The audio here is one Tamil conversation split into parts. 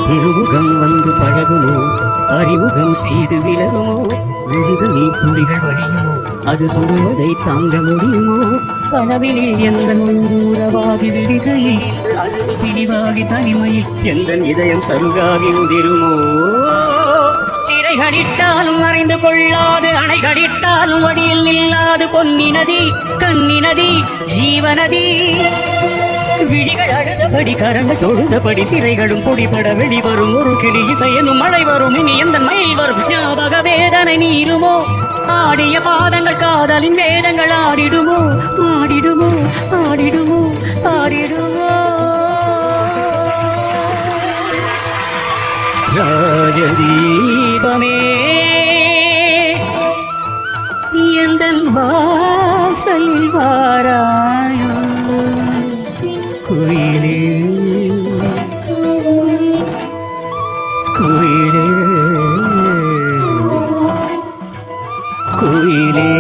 திருமுகம் வந்து பழகுமோ அறிமுகம் செய்து விலகுமோ விழுத நீ புலிகள் வழியுமோ அது சுடுவதை தாங்க முடியுமோ கனவினில் எந்த உறவாகி விடுகையில் அது பிரிவாகி தனிமையில் எந்த இதயம் சருகாகி உதிருமோ திரைகளிட்டாலும் மறைந்து கொள்ளாது அணைகளிட்டாலும் வடியில் நில்லாது பொன்னி நதி கன்னி நதி ஜீவநதி விழிகள் அழுதபடி கரண்ட தொழுதபடி சிறைகளும் பொடிபட வெளிவரும் ஒரு கிளி இசையனும் மழை வரும் இனி எந்த மயில் வரும் ஞாபக வேதனை நீருமோ ஆடிய பாதங்கள் காதலின் வேதங்கள் ஆடிடுமோ ஆடிடுமோ ஆடிடுமோ ஆடிடுமோ ராஜதீபமே எந்தன் வாசலில் வாராயோ குயிலே குயிலே குயிலே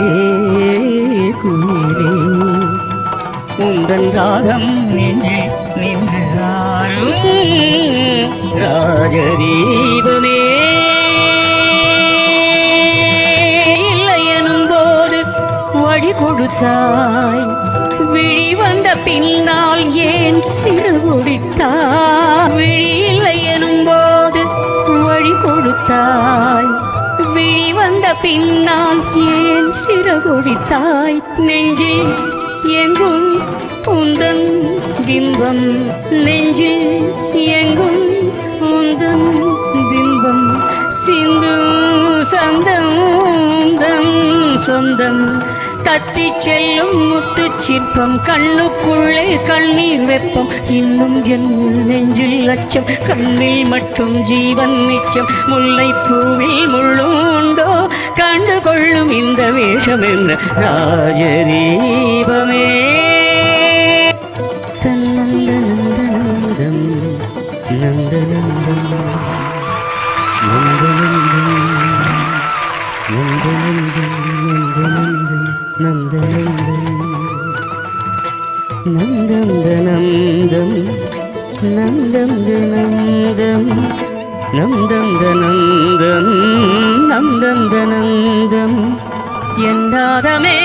குயிலே உந்தன் ராகம் நெஞ்சில் நின்றாரும் ராஜதீபமே இல்லை எனும் போது வழி கொடுத்தாய் விழி வந்த பின்னால் ஏன் சிறுகுடித்தாய் விழி இல்லை எனும் போது வழி கொடுத்தாய் விழி வந்த பின்னால் ஏன் சிறுகுடித்தாய் நெஞ்சில் எங்கும் உந்தன் பிம்பம் நெஞ்சில் எங்கும் உந்தன் பிம்பம் சிந்தும் சந்தம் சொந்தம் தத்தி செல்லும் முத்து சிற்பம் கண்ணுக்குள்ளே கண்ணீர் வெப்பம் இன்னும் என் நெஞ்சில் அச்சம் கண்ணில் மட்டும் ஜீவன் மிச்சம் முல்லை பூவில் முள்ளும் உண்டோ கண்டு கொள்ளும் இந்த வேஷம் என்ன ராஜதீபமே நந்தநந்தம் நந்தநந்தம் நந்தநந்தம் நந்தநந்தம் நந்தநந்தம் நந்தநந்தம் நந்தநந்தம் நந்தநந்தம் நந்தநந்தம் என் நாதமே